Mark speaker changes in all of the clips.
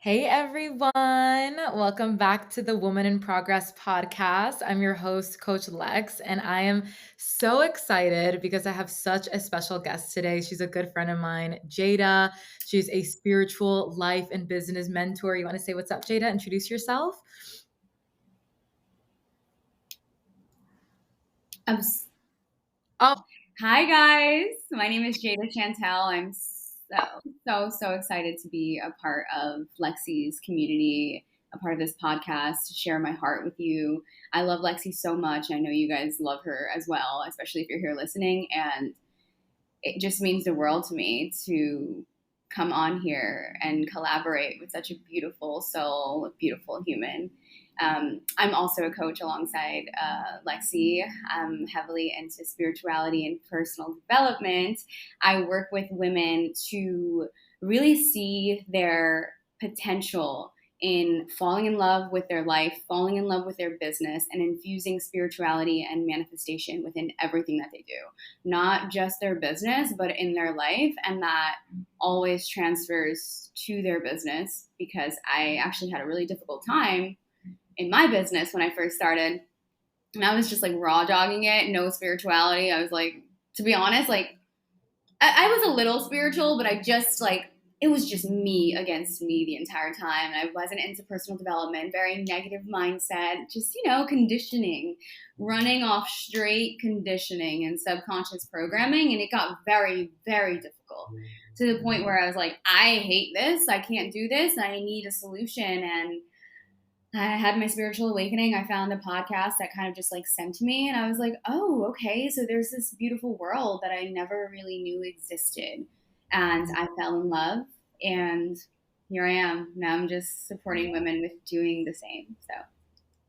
Speaker 1: Hey everyone, welcome back to the Woman in Progress podcast. I'm your host, Coach Lex, and I am so excited because I have such a special guest today. She's a good friend of mine, Jaeda. She's a spiritual life and business mentor. You want to say what's up, Jaeda? Introduce yourself.
Speaker 2: I'm
Speaker 1: Oh,
Speaker 2: Hi guys, my name is Jada Chantel. I'm so excited to be a part of Lexi's community, a part of this podcast, to share my heart with you. I love Lexi so much. I know you guys love her as well, especially if you're here listening. And it just means the world to me to come on here and collaborate with such a beautiful soul, a beautiful human. I'm also a coach alongside Lexi. I'm heavily into spirituality and personal development. I work with women to really see their potential in falling in love with their life, falling in love with their business, and infusing spirituality and manifestation within everything that they do. Not just their business, but in their life. And that always transfers to their business because I actually had a really difficult time in my business when I first started. And I was just like raw dogging it, no spirituality. I was like, to be honest, like I was a little spiritual, but I just like it was just me against me the entire time. And I wasn't into personal development, very negative mindset, just, conditioning, running off straight conditioning and subconscious programming. And it got very, very difficult to the point where I was like, I hate this. I can't do this. I need a solution. And I had my spiritual awakening. I found a podcast that kind of just like sent to me, and I was like, oh, okay. So there's this beautiful world that I never really knew existed. And I fell in love, and here I am. Now I'm just supporting women with doing the same. So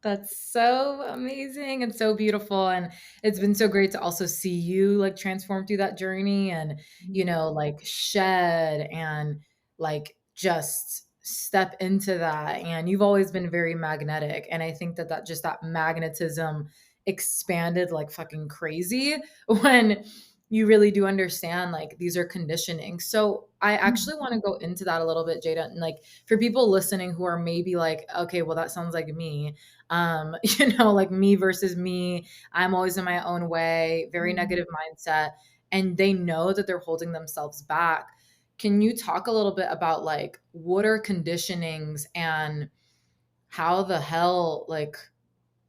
Speaker 1: that's so amazing and so beautiful. And it's been so great to also see you like transform through that journey and, like shed and like just step into that. And you've always been very magnetic. And I think that magnetism expanded like fucking crazy when you really do understand like these are conditioning. So I actually want to go into that a little bit, Jada. And like for people listening who are maybe like, okay, well, that sounds like me, like me versus me. I'm always in my own way, very negative mindset, and they know that they're holding themselves back. Can you talk a little bit about like what are conditionings and how the hell like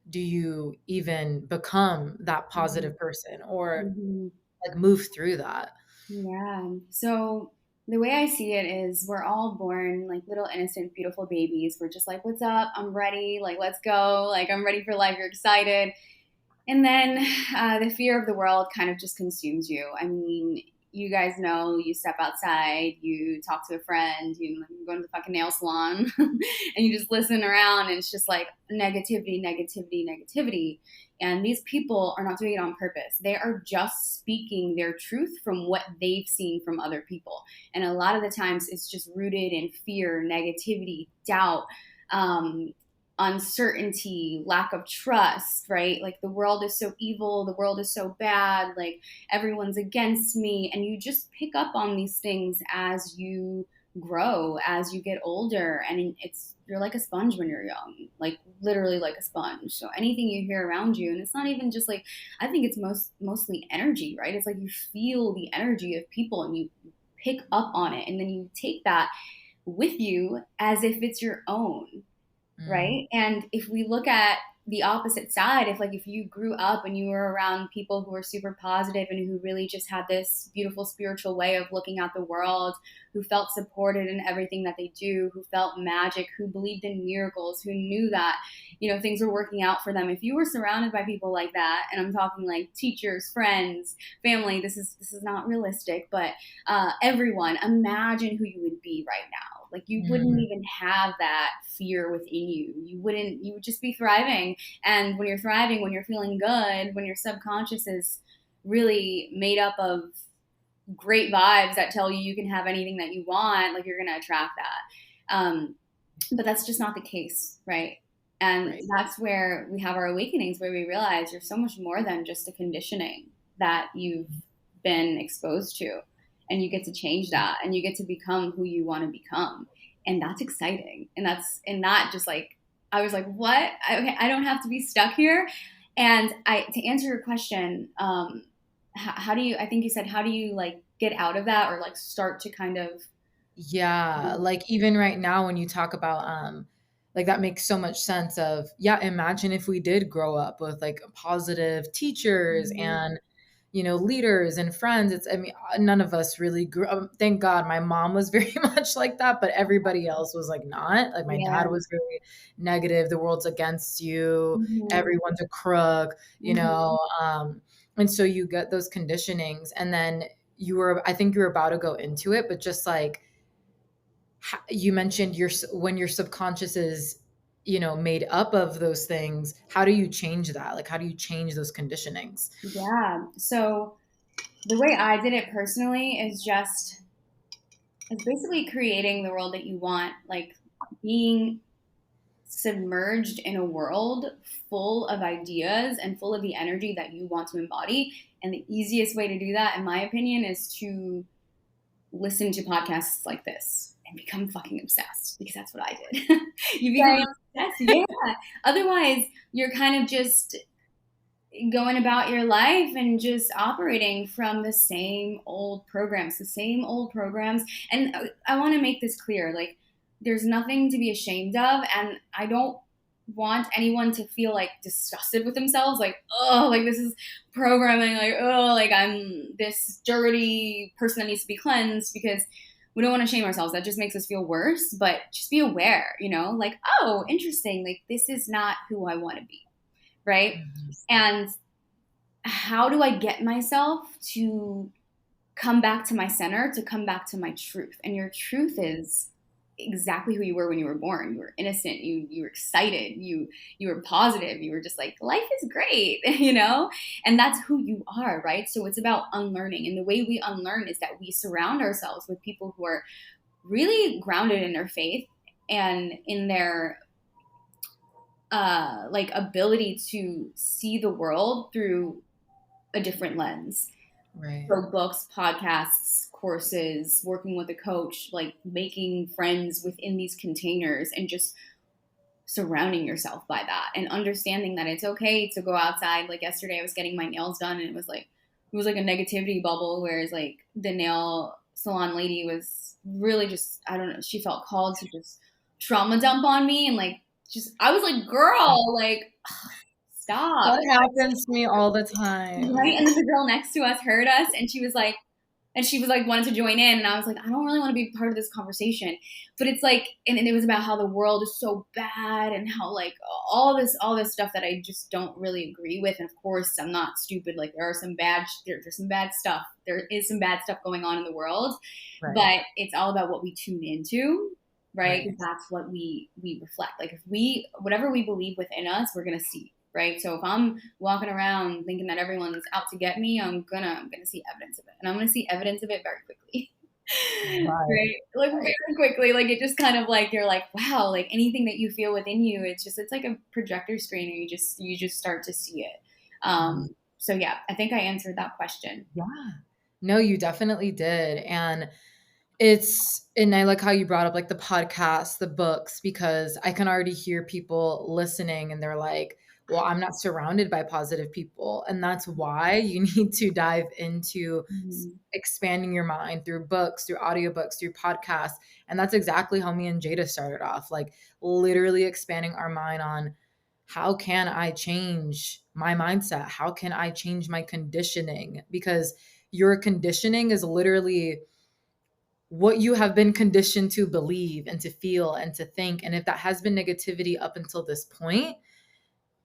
Speaker 1: do you even become that positive person or
Speaker 2: Mhm.
Speaker 1: like move through that?
Speaker 2: Yeah. So the way I see it is we're all born like little innocent, beautiful babies. We're just like, what's up? I'm ready. Like, let's go. Like, I'm ready for life. You're excited. And then the fear of the world kind of just consumes you. I mean, you guys know you step outside, you talk to a friend, you go to the fucking nail salon, and you just listen around, and it's just like negativity, negativity, negativity. And these people are not doing it on purpose. They are just speaking their truth from what they've seen from other people. And a lot of the times it's just rooted in fear, negativity, doubt, um, uncertainty, lack of trust, right? Like the world is so evil, the world is so bad, like everyone's against me. And you just pick up on these things as you grow, as you get older. And you're like a sponge when you're young, like literally like a sponge. So anything you hear around you, and it's not even just like, I think it's mostly energy, right? It's like you feel the energy of people and you pick up on it. And then you take that with you as if it's your own,
Speaker 1: Mm.
Speaker 2: right? And if we look at the opposite side, if you grew up and you were around people who were super positive and who really just had this beautiful spiritual way of looking at the world, who felt supported in everything that they do, who felt magic, who believed in miracles, who knew that, things were working out for them. If you were surrounded by people like that, and I'm talking like teachers, friends, family, this is not realistic, but everyone, imagine who you would be right now. Like you wouldn't
Speaker 1: Mm.
Speaker 2: even have that fear within you. You would just be thriving. And when you're thriving, when you're feeling good, when your subconscious is really made up of great vibes that tell you can have anything that you want, like you're going to attract that. But that's just not the case, right? And
Speaker 1: Right.
Speaker 2: that's where we have our awakenings, where we realize you're so much more than just a conditioning that you've been exposed to. And you get to change that and you get to become who you want to become. And that's exciting. And not just like, I was like, what? Okay, I don't have to be stuck here. And to answer your question, how do you, I think you said, how do you like get out of that, or like start to kind of,
Speaker 1: Yeah, like even right now when you talk about like that makes so much sense of yeah, imagine if we did grow up with like positive teachers
Speaker 2: Mhm.
Speaker 1: and leaders and friends. It's I mean none of us really grew thank God my mom was very much like that, but everybody else was like not. Like my dad
Speaker 2: Yeah.
Speaker 1: was very negative, the world's against you,
Speaker 2: Mhm.
Speaker 1: everyone's a crook,
Speaker 2: Mhm.
Speaker 1: and so you get those conditionings and then I think you were about to go into it, but just like you mentioned when your subconscious is made up of those things, how do you change that? Like how do you change those conditionings?
Speaker 2: Yeah. So the way I did it personally is basically creating the world that you want, like being submerged in a world full of ideas and full of the energy that you want to embody. And the easiest way to do that, in my opinion, is to listen to podcasts like this and become fucking obsessed, because that's what I did. You become
Speaker 1: Same.
Speaker 2: obsessed. Yeah. Otherwise, you're kind of just going about your life and just operating from the same old programs. And I want to make this clear, like there's nothing to be ashamed of, and I don't want anyone to feel like disgusted with themselves, like, oh, like this is programming, like, oh, like I'm this dirty person that needs to be cleansed, because we don't want to shame ourselves. That just makes us feel worse. But just be aware, like, oh, interesting, like this is not who I want to be, right?
Speaker 1: Mhm.
Speaker 2: And how do I get myself to come back to my center, to come back to my truth? And your truth is exactly who you were when you were born. You were innocent, you were excited, you were positive, you were just like, life is great, And that's who you are, right? So it's about unlearning. And the way we unlearn is that we surround ourselves with people who are really grounded in their faith and in their like ability to see the world through a different lens.
Speaker 1: Right.
Speaker 2: So books, podcasts, courses, working with a coach, like making friends within these containers and just surrounding yourself by that and understanding that it's okay to go outside. Like yesterday I was getting my nails done and it was like a negativity bubble, whereas like the nail salon lady was really just, I don't know, she felt called to just trauma dump on me, and like just I was like, girl, like stop.
Speaker 1: That happens to me all the time.
Speaker 2: Right. And then the girl next to us heard us, and she was like wanted to join in, and I was like, I don't really want to be part of this conversation. But it's like, and it was about how the world is so bad and how like all this stuff that I just don't really agree with. And of course I'm not stupid. Like there's some bad stuff. There is some bad stuff going on in the world,
Speaker 1: Right.
Speaker 2: but it's all about what we tune into, right?
Speaker 1: Right.
Speaker 2: That's what we reflect. Like if we, whatever we believe within us, we're gonna see, right? So if I'm walking around thinking that everyone's out to get me, I'm gonna see evidence of it, and I'm gonna see evidence of it very quickly.
Speaker 1: Right.
Speaker 2: Right, like
Speaker 1: Right.
Speaker 2: very quickly. Like it just kind of like, you're like, wow, like anything that you feel within you, it's like a projector screen, and you just start to see it.
Speaker 1: Mhm.
Speaker 2: So yeah, I think I answered that question.
Speaker 1: Yeah. No, you definitely did. And I like how you brought up like the podcasts, the books, because I can already hear people listening and they're like, well, I'm not surrounded by positive people. And that's why you need to dive into
Speaker 2: Mhm.
Speaker 1: expanding your mind through books, through audiobooks, through podcasts. And that's exactly how me and Jada started off, like literally expanding our mind on how can I change my mindset? How can I change my conditioning? Because your conditioning is literally what you have been conditioned to believe and to feel and to think. And if that has been negativity up until this point,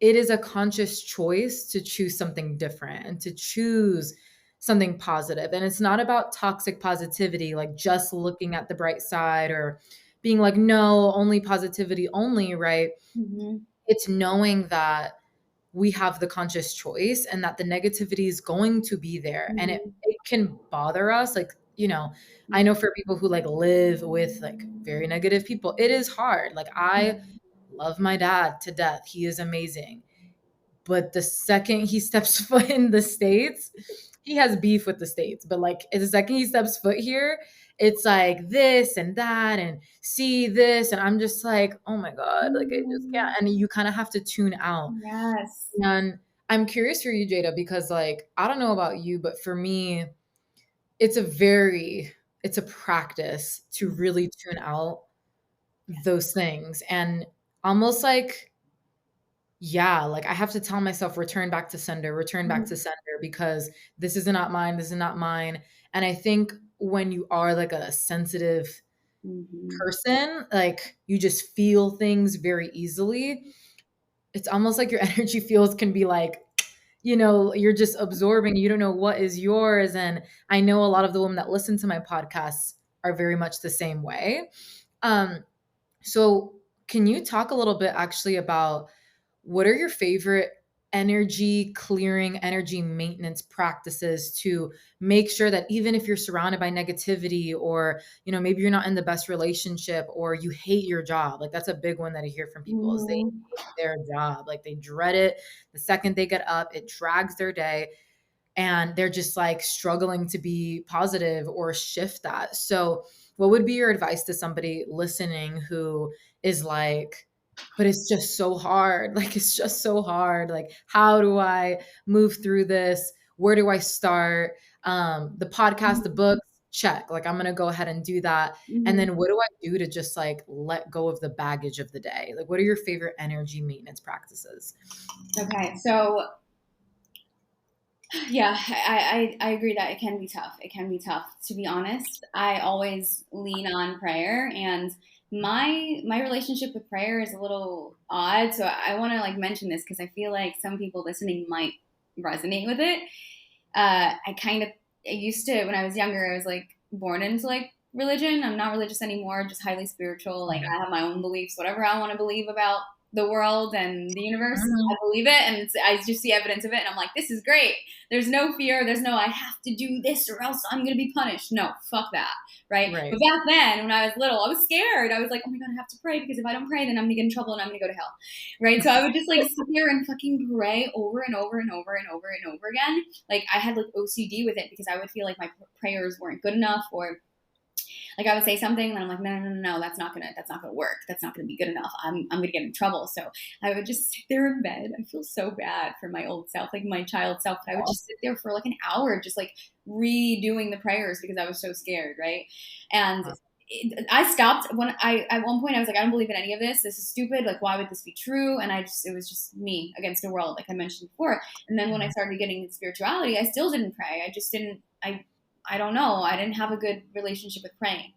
Speaker 1: it is a conscious choice to choose something different and to choose something positive. And it's not about toxic positivity, like just looking at the bright side or being like, no, only positivity only, right?
Speaker 2: Mhm.
Speaker 1: It's knowing that we have the conscious choice and that the negativity is going to be there and it,
Speaker 2: Mhm.
Speaker 1: it can bother us. Like, I know for people who like live with like very negative people, it is hard. Like I
Speaker 2: Mhm.
Speaker 1: love my dad to death. He is amazing. But the second he steps foot in the States, he has beef with the States. But like the second he steps foot here, it's like this and that and see this. And I'm just like, oh my God, like I just can't.
Speaker 2: Mhm.
Speaker 1: And you kind of have to tune out.
Speaker 2: Yes.
Speaker 1: And I'm curious for you, Jada, because like, I don't know about you, but for me, it's a very, it's a practice to really tune out those things. And almost like, yeah, like I have to tell myself, return back to
Speaker 2: Mhm.
Speaker 1: sender, because this is not mine, this is not mine. And I think when you are like a sensitive
Speaker 2: Mhm.
Speaker 1: person, like you just feel things very easily. It's almost like your energy fields can be like, you're just absorbing, you don't know what is yours. And I know a lot of the women that listen to my podcasts are very much the same way. Um, so can you talk a little bit actually about what are your favorite energy clearing, energy maintenance practices to make sure that even if you're surrounded by negativity, or, maybe you're not in the best relationship, or you hate your job? Like that's a big one that I hear from people is they
Speaker 2: Mhm.
Speaker 1: hate their job. Like they dread it. The second they get up, it drags their day, and they're just like struggling to be positive or shift that. So, what would be your advice to somebody listening who is like, but it's just so hard. Like, it's just so hard. Like, how do I move through this? Where do I start? The podcast, the
Speaker 2: Mhm.
Speaker 1: books, check. Like, I'm going to go ahead and do that. And
Speaker 2: Mhm.
Speaker 1: then what do I do to just like let go of the baggage of the day? Like, what are your favorite energy maintenance practices?
Speaker 2: Okay, so yeah, I agree that it can be tough. It can be tough. To be honest, I always lean on prayer, and my relationship with prayer is a little odd. So I want to like mention this because I feel like some people listening might resonate with it. I used to, when I was younger, I was like born into like religion. I'm not religious anymore, just highly spiritual. Like I have my own beliefs, whatever I want to believe about the world and the universe, I
Speaker 1: Mhm.
Speaker 2: believe it, and I just see evidence of it, and I'm like, this is great. There's no fear. There's no I have to do this or else I'm gonna be punished. No, fuck that, right?
Speaker 1: Right.
Speaker 2: But back then, when I was little, I was scared. I was like, oh my god, I have to pray because if I don't pray, then I'm gonna get in trouble and I'm gonna go to hell, right? So I would just like sit there and fucking pray over and over and over and over and over again. Like I had like OCD with it because I would feel like my prayers weren't good enough, or like I would say something and I'm like, no, that's not gonna work. That's not gonna be good enough. I'm gonna get in trouble. So I would just sit there in bed. I feel so bad for my old self, like my child self. But I would just sit there for like an hour, just like redoing the prayers because I was so scared, right? And I stopped when I at one point I was like, I don't believe in any of this. This is stupid. Like, why would this be true? And it was just me against the world, like I mentioned before. And then when I started getting into spirituality, I still didn't pray. I just didn't. I don't know. I didn't have a good relationship with praying.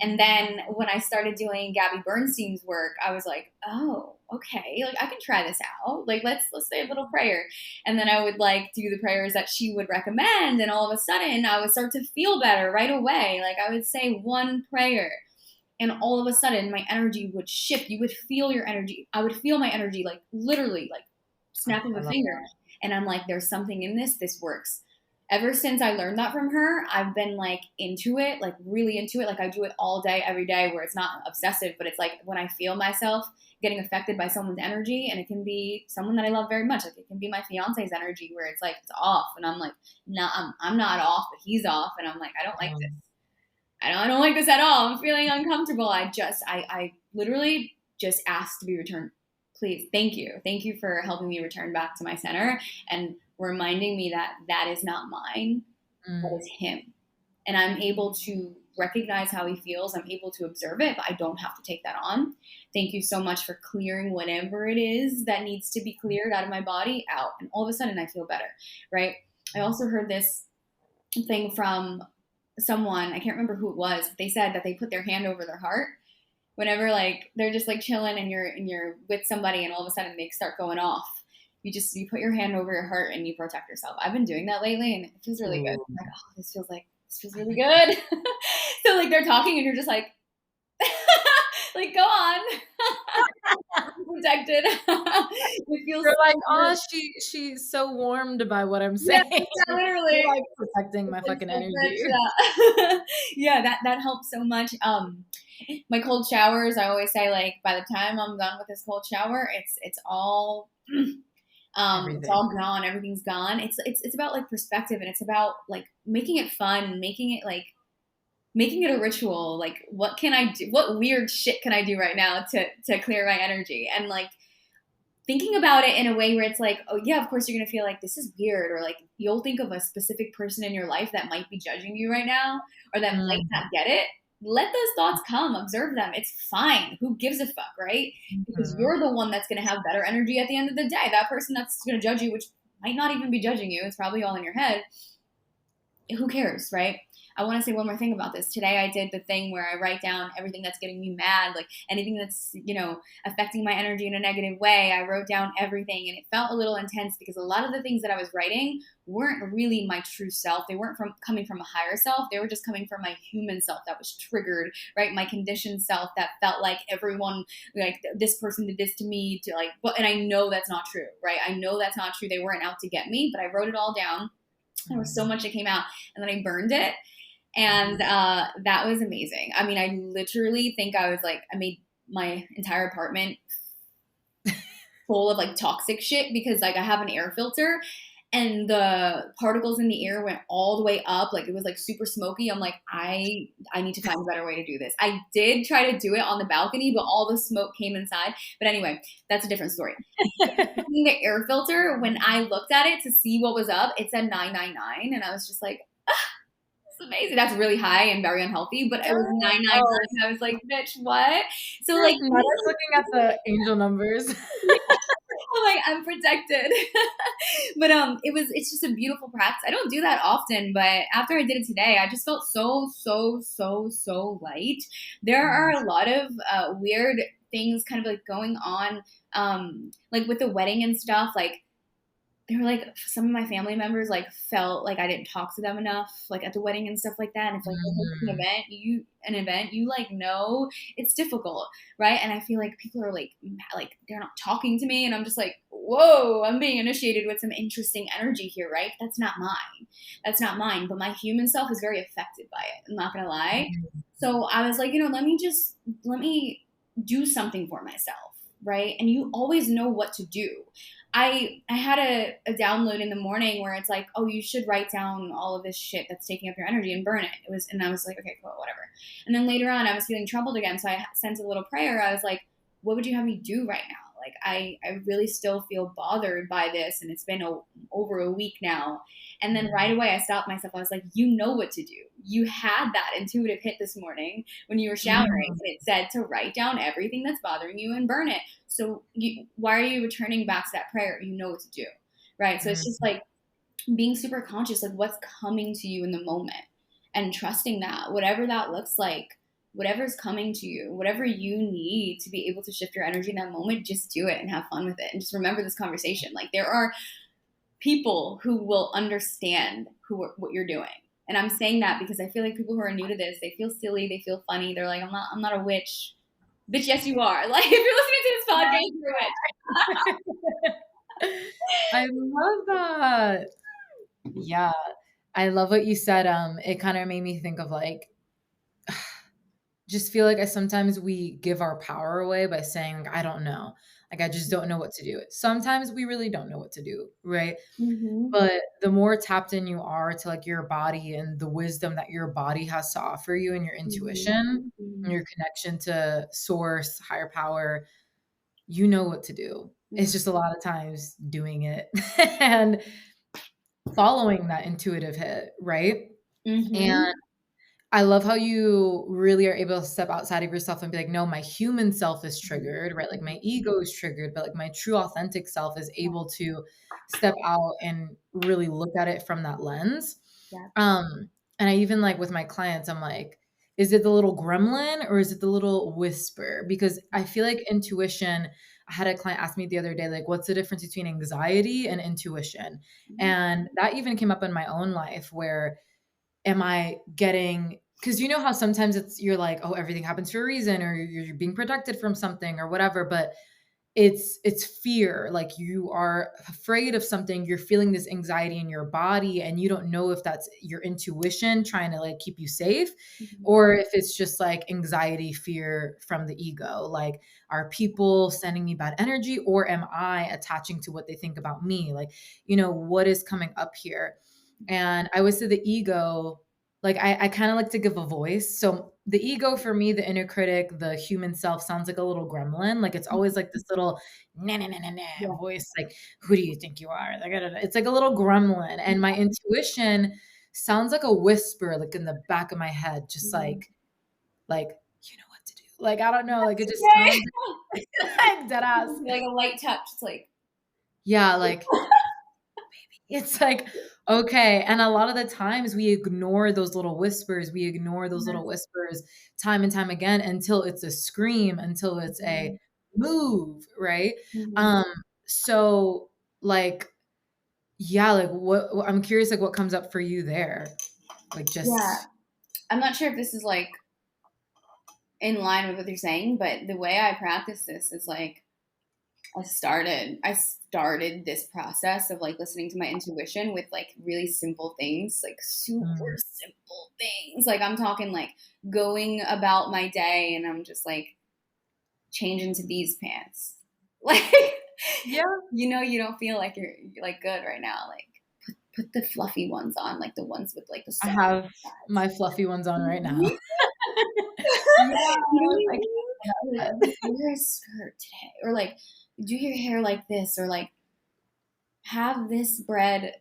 Speaker 2: And then when I started doing Gabby Bernstein's work, I was like, oh, okay, like I can try this out. Like let's say a little prayer. And then I would like do the prayers that she would recommend, and all of a sudden I would start to feel better right away. Like I would say one prayer, and all of a sudden my energy would shift. You would feel your energy. I would feel my energy like literally like snap of
Speaker 1: I
Speaker 2: a
Speaker 1: love
Speaker 2: finger. And I'm like, there's something in this. This works. Ever since I learned that from her, I've been like into it, like really into it. Like I do it all day, every day, where it's not obsessive, but it's like when I feel myself getting affected by someone's energy, and it can be someone that I love very much. Like it can be my fiance's energy where it's like it's off, and I'm like, no, I'm not off, but he's off, and I'm like, I don't like this.
Speaker 1: that.
Speaker 2: I don't like this at all. I'm feeling uncomfortable. I literally just asked to be returned. Please, thank you. Thank you for helping me return back to my center and reminding me that that is not mine, that
Speaker 1: Mm,
Speaker 2: is him. And I'm able to recognize how he feels. I'm able to observe it, but I don't have to take that on. Thank you so much for clearing whatever it is that needs to be cleared out of my body out. And all of a sudden I feel better, right? I also heard this thing from someone, I can't remember who it was, but they said that they put their hand over their heart whenever like they're just like chilling and you're with somebody and all of a sudden they start going off. You put your hand over your heart and you protect yourself. I've been doing that lately and it feels really good.
Speaker 1: ooh,
Speaker 2: I'm like, oh, this feels really good. So like they're talking and you're just like go on. Protected. It feels
Speaker 1: you're like,
Speaker 2: so
Speaker 1: "Oh,
Speaker 2: good.
Speaker 1: she's so warmed by what I'm
Speaker 2: Yeah,
Speaker 1: saying."
Speaker 2: yeah,
Speaker 1: You're,
Speaker 2: literally.
Speaker 1: like, protecting
Speaker 2: It's
Speaker 1: my
Speaker 2: like
Speaker 1: fucking
Speaker 2: so
Speaker 1: energy.
Speaker 2: good. Yeah. Yeah, that helps so much. My cold showers, I always say like by the time I'm done with this cold shower, it's all it's
Speaker 1: Everything.
Speaker 2: all gone, everything's gone. It's about like perspective, and it's about like making it fun, making it like making it a ritual. Like, what can I do? What weird shit can I do right now to clear my energy? And like thinking about it in a way where it's like, oh yeah, of course you're gonna feel like this is weird, or like you'll think of a specific person in your life that might be judging you right now, or that might
Speaker 1: Mhm.
Speaker 2: not get it. Let those thoughts come, observe them. It's fine. Who gives a fuck, right? Because
Speaker 1: Mhm.
Speaker 2: you're the one that's gonna have better energy at the end of the day. That person that's gonna judge you, which might not even be judging you, it's probably all in your head, who cares, right? I want to say one more thing about this. Today I did the thing where I write down everything that's getting me mad, like anything that's, affecting my energy in a negative way. I wrote down everything, and it felt a little intense because a lot of the things that I was writing weren't really my true self. They weren't from coming from a higher self. They were just coming from my human self that was triggered, right? My conditioned self that felt like everyone, like this person did this to me, to like, but, and I know that's not true, right? I know that's not true. They weren't out to get me, but I wrote it all down. There was so much that came out, and then I burned it, and that was amazing. I mean, I literally think I was like, I made my entire apartment full of like toxic shit because like I have an air filter, and the particles in the air went all the way up, like it was like super smoky. I'm like, I need to find a better way to do this. I did try to do it on the balcony, but all the smoke came inside. But anyway, that's a different story. The air filter, when I looked at it to see what was up, it said 999, and I was just like, it's amazing. That's really high and very unhealthy, but it was
Speaker 1: Oh,
Speaker 2: 999. I was like, bitch, what? So
Speaker 1: not
Speaker 2: like,
Speaker 1: us looking at the angel numbers.
Speaker 2: I'm like, I'm protected. But it's just a beautiful practice. I don't do that often, but after I did it today, I just felt so light. There are
Speaker 1: Mhm.
Speaker 2: a lot of weird things kind of like going on, like with the wedding and stuff. Like they were like, some of my family members like felt like I didn't talk to them enough, like at the wedding and stuff like that. And it's like you're hosting
Speaker 1: Mhm.
Speaker 2: an event, you like know it's difficult, right? And I feel like people are like they're not talking to me, and I'm just like, whoa, I'm being initiated with some interesting energy here, right? That's not mine. That's not mine. But my human self is very affected by it. I'm not gonna lie.
Speaker 1: Mhm.
Speaker 2: So I was like, let me do something for myself, right? And you always know what to do. I had a download in the morning where it's like, oh, you should write down all of this shit that's taking up your energy and burn it. And I was like, okay, cool, whatever. And then later on, I was feeling troubled again, so I sent a little prayer. I was like, what would you have me do right now? Like, I really still feel bothered by this, and it's been over a week now. And then right away, I stopped myself. I was like, you know what to do. You had that intuitive hit this morning when you were showering,
Speaker 1: Mhm.
Speaker 2: and it said to write down everything that's bothering you and burn it. So why are you returning back to that prayer? You know what to do, right? So it's just
Speaker 1: Mhm.
Speaker 2: like being super conscious, like what's coming to you in the moment, and trusting that whatever that looks like, whatever's coming to you, whatever you need to be able to shift your energy in that moment, just do it and have fun with it. And just remember this conversation. Like there are people who will understand what you're doing. And I'm saying that because I feel like people who are new to this, they feel silly, they feel funny. They're like, I'm not a witch. Bitch, yes, you are. Like, if you're listening to this podcast, you're a witch.
Speaker 1: I love that. Yeah. I love what you said. It kind of made me think of like, just feel like I sometimes we give our power away by saying, like, I don't know. Like, I just don't know what to do. Sometimes we really don't know what to do, right?
Speaker 2: Mm-hmm.
Speaker 1: But the more tapped in you are to like your body and the wisdom that your body has to offer you and your intuition and
Speaker 2: Mm-hmm.
Speaker 1: your connection to source, higher power, you know what to do. It's
Speaker 2: Mm-hmm.
Speaker 1: just a lot of times doing it and following that intuitive hit, right? And
Speaker 2: Mm-hmm.
Speaker 1: I love how you really are able to step outside of yourself and be like, no, my human self is triggered, right? Like my ego is triggered, but like my true authentic self is able to step out and really look at it from that lens.
Speaker 2: Yeah.
Speaker 1: And I even like with my clients, I'm like, is it the little gremlin or is it the little whisper? Because I feel like intuition, I had a client ask me the other day, like, what's the difference between anxiety and intuition? And that even came up in my own life where am I getting, because you know how sometimes you're like, oh, everything happens for a reason, or you're being protected from something or whatever, but it's fear. Like you are afraid of something, you're feeling this anxiety in your body, and you don't know if that's your intuition trying to like keep you safe,
Speaker 2: Mm-hmm.
Speaker 1: or if it's just like anxiety, fear from the ego. Like, are people sending me bad energy, or am I attaching to what they think about me? Like, what is coming up here? And I would say the ego like I kind of like to give a voice. So the ego for me, the inner critic, the human self sounds like a little gremlin. Like it's always like this little nah, nah, nah, nah, nah
Speaker 2: Yeah.
Speaker 1: voice. Like, who do you think you are? Like, I don't know. It's like a little gremlin. And my intuition sounds like a whisper, like in the back of my head, just
Speaker 2: Mhm.
Speaker 1: like, you know what to do. Like, I don't know. Like it just
Speaker 2: Okay.
Speaker 1: sounds like dead ass.
Speaker 2: Like a light touch. It's like,
Speaker 1: Yeah, like it's like, okay. And a lot of the times we ignore those little whispers. We ignore those little
Speaker 2: yes.
Speaker 1: whispers time and time again until it's a scream, until it's a
Speaker 2: Mhm.
Speaker 1: move, right?
Speaker 2: Mhm.
Speaker 1: Um, so like, yeah, like I'm curious, like what comes up for you there? Like
Speaker 2: Yeah.
Speaker 1: just
Speaker 2: I'm not sure if this is like in line with what you're saying, but the way I practice this is like I started this process of like listening to my intuition with like really simple things, like super
Speaker 1: mm,
Speaker 2: simple things. Like I'm talking like going about my day and I'm just like change into these pants. Like
Speaker 1: yeah,
Speaker 2: you don't feel like you're like good right now. Like put the fluffy ones on, like the ones with like the
Speaker 1: I
Speaker 2: soft
Speaker 1: have
Speaker 2: sides.
Speaker 1: my fluffy ones on right now.
Speaker 2: You
Speaker 1: Yes,
Speaker 2: know
Speaker 1: I
Speaker 2: what I mean? Like,
Speaker 1: get
Speaker 2: wear a skirt today, or like do your hair like this, or like have this bread.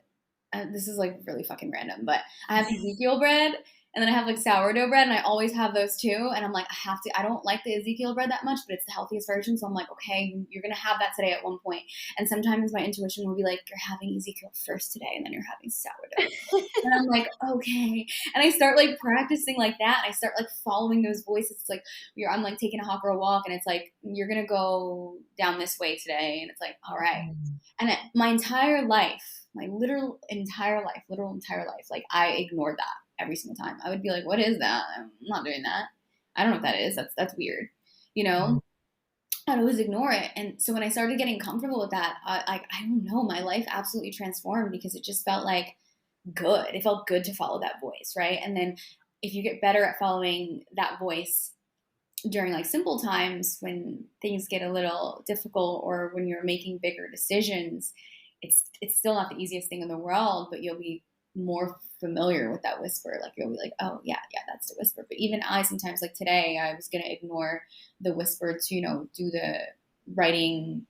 Speaker 2: This is like really fucking random, but I have Ezekiel bread and then I have like sourdough bread, and I always have those too. And I'm like, I have to. I don't like the Ezekiel bread that much, but it's the healthiest version, so I'm like, okay, you're gonna have that today at one point. And sometimes my intuition will be like, you're having Ezekiel first today, and then you're having sourdough. And I'm like, okay. And I start like practicing like that. And I start like following those voices. It's like I'm like taking a hawk or a walk, and it's like, you're gonna go down this way today. And it's like, all right.
Speaker 1: Mm,
Speaker 2: And my entire life, my literal entire life, like I ignored that every single time. I would be like, what is that? I'm not doing that. I don't know what that is. That's weird. You
Speaker 1: mm,
Speaker 2: know? I'd always ignore it. And so when I started getting comfortable with that, I don't know, my life absolutely transformed because it just felt like good. It felt good to follow that voice, right? And then if you get better at following that voice during like simple times when things get a little difficult or when you're making bigger decisions, it's still not the easiest thing in the world, but you'll be more familiar with that whisper. Like you'll be like, oh yeah, yeah, that's the whisper. But even I sometimes, like today, I was gonna ignore the whisper to do the writing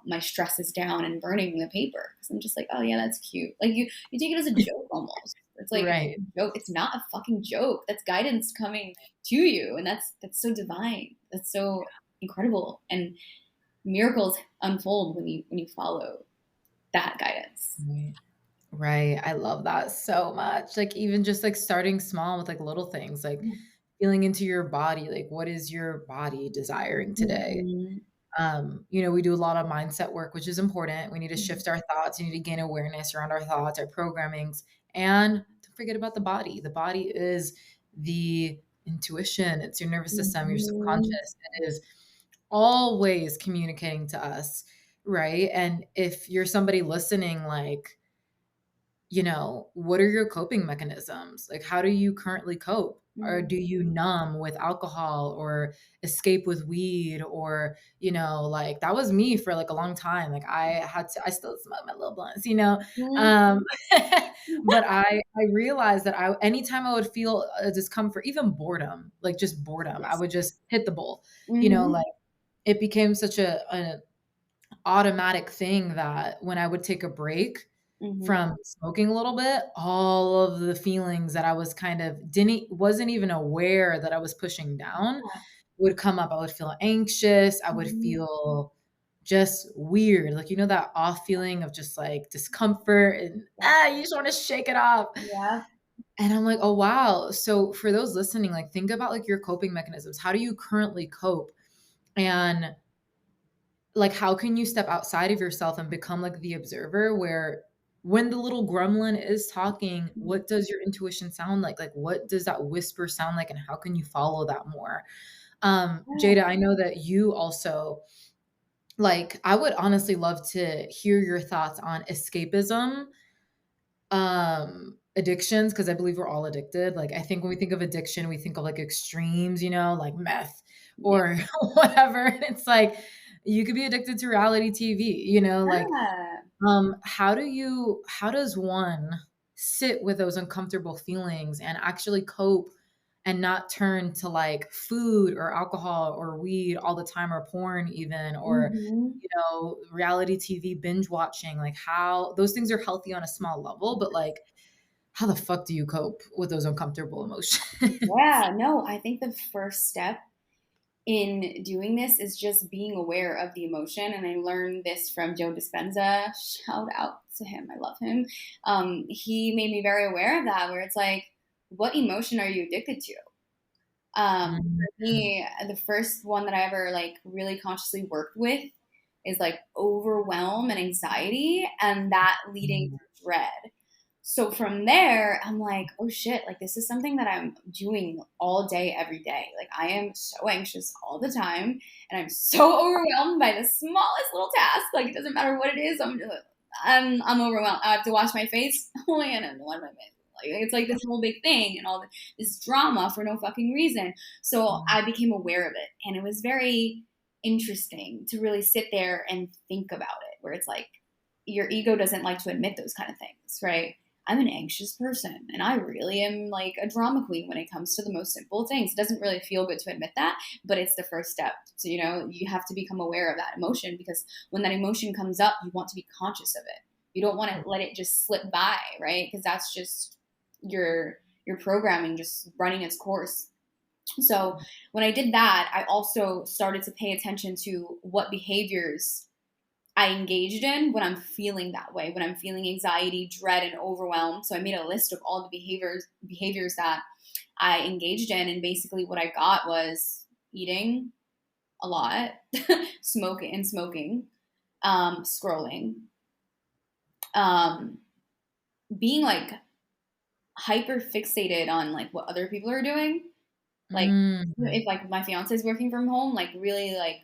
Speaker 2: my stresses down and burning the paper because I'm just like, oh yeah, that's cute. Like you take it as a joke almost. It's like it's
Speaker 1: right.
Speaker 2: a joke. It's not a fucking joke. That's guidance coming to you, and that's so divine. That's so incredible, and miracles unfold when you follow that guidance.
Speaker 1: Right. Right. I love that so much. Like even just like starting small with like little things, like feeling into your body, like what is your body desiring today?
Speaker 2: Mhm.
Speaker 1: We do a lot of mindset work, which is important. We need to shift our thoughts. You need to gain awareness around our thoughts, our programmings, and don't forget about the body. The body is the intuition. It's your nervous system, your
Speaker 2: Mhm.
Speaker 1: subconscious. It is always communicating to us, right? And if you're somebody listening, like what are your coping mechanisms? Like, how do you currently cope? Or
Speaker 2: Mhm.
Speaker 1: do you numb with alcohol or escape with weed? Or, like that was me for like a long time. Like I still smoke my little blunts.
Speaker 2: Mhm.
Speaker 1: Um, but I realized that anytime I would feel a discomfort, even boredom, like just boredom, I
Speaker 2: Yes.
Speaker 1: would just hit the bowl,
Speaker 2: Mhm.
Speaker 1: like it became such an automatic thing that when I would take a break
Speaker 2: Mhm.
Speaker 1: from smoking a little bit, all of the feelings that I was kind of didn't wasn't even aware that I was pushing down
Speaker 2: Yeah.
Speaker 1: would come up. I would feel anxious, I would
Speaker 2: Mhm.
Speaker 1: feel just weird, like, that off feeling of just, like, discomfort and,
Speaker 2: Yeah.
Speaker 1: you just wanna shake it off,
Speaker 2: Yeah.
Speaker 1: and I'm like, "Oh, wow." So for those listening, like, think about, like, your coping mechanisms. How do you currently cope? And like how can you step outside of yourself and become like the observer where when the little gremlin is talking,
Speaker 2: Mhm.
Speaker 1: what does your intuition sound like what does that whisper sound like and how can you follow that more?
Speaker 2: Yeah.
Speaker 1: Jada, I know that you also, like, I would honestly love to hear your thoughts on escapism, addictions, because I believe we're all addicted. Like I think when we think of addiction we think of like extremes, like meth
Speaker 2: Yeah.
Speaker 1: or whatever, and it's like you could be addicted to reality TV, like
Speaker 2: Yeah.
Speaker 1: how does one sit with those uncomfortable feelings and actually cope and not turn to like food or alcohol or weed all the time, or porn even, or
Speaker 2: Mhm.
Speaker 1: reality TV binge watching. Like, how those things are healthy on a small level, but like, how the fuck do you cope with those uncomfortable emotions?
Speaker 2: Yeah, no, I think the first step in doing this is just being aware of the emotion. And I learned this from Joe Dispenza. Shout out to him. I love him. He made me very aware of that, where it's like, what emotion are you addicted to? For
Speaker 1: Mhm.
Speaker 2: me, the first one that I ever like really consciously worked with is like overwhelm and anxiety, and that leading to dread. So from there, I'm like, oh shit, like this is something that I'm doing all day, every day. Like I am so anxious all the time, and I'm so overwhelmed by the smallest little task. Like it doesn't matter what it is, I'm overwhelmed. I have to wash my face. Oh my god, I don't know what my face. Like it's like this whole big thing and all this drama for no fucking reason. So I became aware of it, and it was very interesting to really sit there and think about it. Where it's like your ego doesn't like to admit those kind of things, right? I'm an anxious person and I really am like a drama queen when it comes to the most simple things. It doesn't really feel good to admit that, but it's the first step. So, you have to become aware of that emotion, because when that emotion comes up, you want to be conscious of it. You don't want to let it just slip by, right? Because that's just your programming just running its course. So when I did that, I also started to pay attention to what behaviors I engaged in when I'm feeling that way, when I'm feeling anxiety, dread, and overwhelmed. So I made a list of all the behaviors that I engaged in, and basically what I got was eating a lot, smoking, scrolling, um, being like hyper fixated on like what other people are doing. Like
Speaker 1: Mhm.
Speaker 2: if like my fiance is working from home, like really like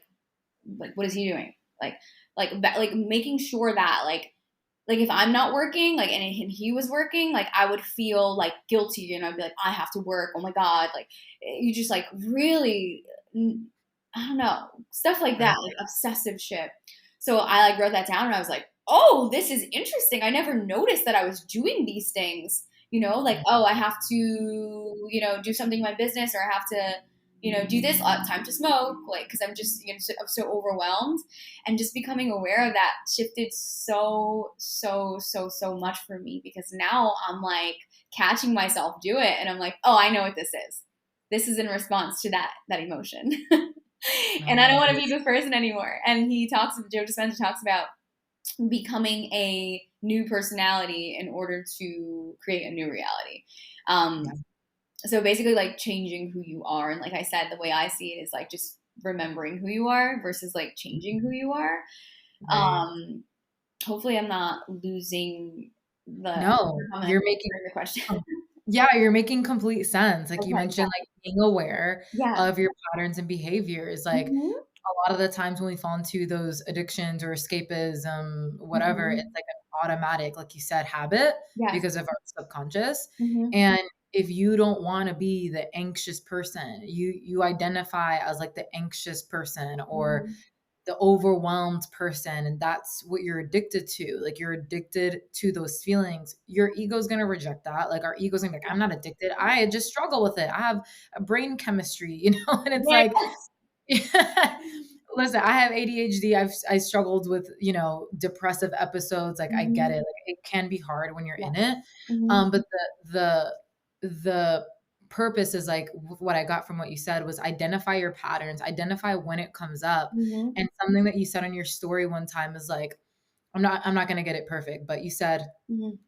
Speaker 2: what is he doing? Like making sure that like if I'm not working, like and he was working, like I would feel like guilty, and I'd be like, I have to work. Oh my god, like you just like really, I don't know, stuff like that,
Speaker 1: Right.
Speaker 2: like obsessive shit. So I like wrote that down, and I was like, oh, this is interesting. I never noticed that I was doing these things. Like oh, I have to do something in my business, or I have to do this. Time to smoke, like because I'm just I'm so overwhelmed, and just becoming aware of that shifted so much for me, because now I'm like catching myself do it, and I'm like, oh, I know what this is. This is in response to that emotion. And I don't want to be
Speaker 1: Nice.
Speaker 2: this person anymore. And Joe Dispenza talks about becoming a new personality in order to create a new reality.
Speaker 1: Yeah.
Speaker 2: So basically like changing who you are. And like I said, the way I see it is like just remembering who you are versus like changing who you are.
Speaker 1: Right.
Speaker 2: um Hopefully I'm not losing the
Speaker 1: No,
Speaker 2: comment
Speaker 1: you're making
Speaker 2: for the question.
Speaker 1: yeah, you're making complete sense. Like you
Speaker 2: Okay,
Speaker 1: mentioned, like being aware
Speaker 2: yeah.
Speaker 1: of your patterns and behaviors. Like
Speaker 2: Mhm,
Speaker 1: a lot of the times when we fall into those addictions or escapism, whatever, it's
Speaker 2: mhm.
Speaker 1: like an automatic, like you said, habit
Speaker 2: Yes.
Speaker 1: because of our subconscious.
Speaker 2: Mhm,
Speaker 1: And if you don't want to be the anxious person, you identify as like the anxious person or
Speaker 2: mhm.
Speaker 1: the overwhelmed person, and that's what you're addicted to. Like you're addicted to those feelings, your ego's going to reject that. Like our ego's going to be like, I'm not addicted, I just struggle with it, I have a brain chemistry, and it's
Speaker 2: Yeah.
Speaker 1: like listen, I have ADHD. I struggled with, depressive episodes. Like I get it.
Speaker 2: Mhm.
Speaker 1: Like it can be hard when you're
Speaker 2: Yeah.
Speaker 1: in it.
Speaker 2: Mhm,
Speaker 1: But the purpose is like what I got from what you said was identify your patterns, identify when it comes up.
Speaker 2: mhm,
Speaker 1: And something that you said on your story one time is like, I'm not gonna get it perfect, but you said
Speaker 2: mhm,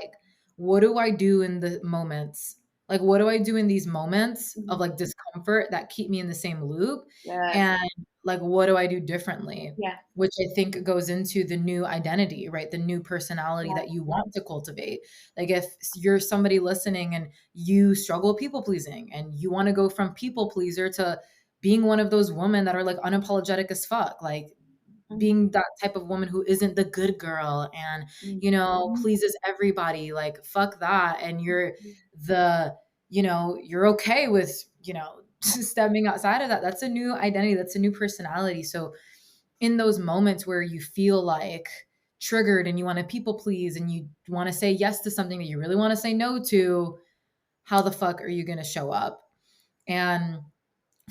Speaker 1: like, what do I do in the moments? Like, what do I do in these moments of
Speaker 2: mhm.
Speaker 1: like discomfort that keep me in the same loop?
Speaker 2: Yes.
Speaker 1: And like, what do I do differently?
Speaker 2: Yeah.
Speaker 1: Which I think goes into the new identity, right? The new personality
Speaker 2: Yeah.
Speaker 1: that you want to cultivate. Like, if you're somebody listening and you struggle people pleasing and you want to go from people pleaser to being one of those women that are like unapologetic as fuck, like
Speaker 2: Mhm,
Speaker 1: being that type of woman who isn't the good girl and
Speaker 2: mhm,
Speaker 1: pleases everybody, like fuck that, and
Speaker 2: mhm,
Speaker 1: the you're okay with stepping outside of that. That's a new identity, that's a new personality. So in those moments where you feel like triggered and you want to people please and you want to say yes to something that you really want to say no to, how the fuck are you going to show up? And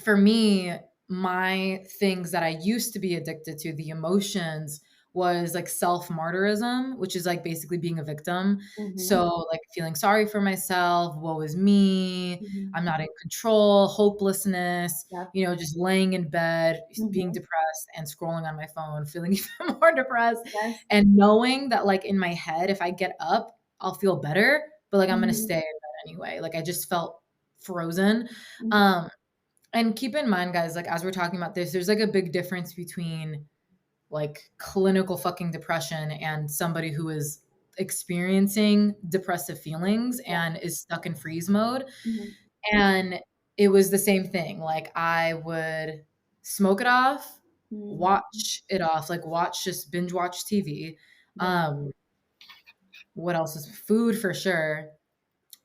Speaker 1: for me, my things that I used to be addicted to, the emotions, was like self martyrism, which is like basically being a victim.
Speaker 2: Mm-hmm.
Speaker 1: So, like feeling sorry for myself, woe is me,
Speaker 2: Mm-hmm.
Speaker 1: I'm not in control, hopelessness,
Speaker 2: Yep.
Speaker 1: just laying in bed, being
Speaker 2: Mm-hmm.
Speaker 1: depressed and scrolling on my phone, feeling even more depressed.
Speaker 2: Yes.
Speaker 1: And knowing that, like, in my head, if I get up, I'll feel better, but like I'm going to
Speaker 2: Mm-hmm.
Speaker 1: stay in bed anyway. Like, I just felt frozen.
Speaker 2: Mm-hmm.
Speaker 1: Um, and keep in mind, guys, like as we're talking about this, there's like a big difference between like clinical fucking depression and somebody who is experiencing depressive feelings
Speaker 2: Yeah.
Speaker 1: and is stuck in freeze mode.
Speaker 2: Mm-hmm.
Speaker 1: And it was the same thing. Like I would smoke it off,
Speaker 2: Mm-hmm.
Speaker 1: watch it off, like watch, just binge watch TV.
Speaker 2: Yeah.
Speaker 1: Um, what else is food for sure?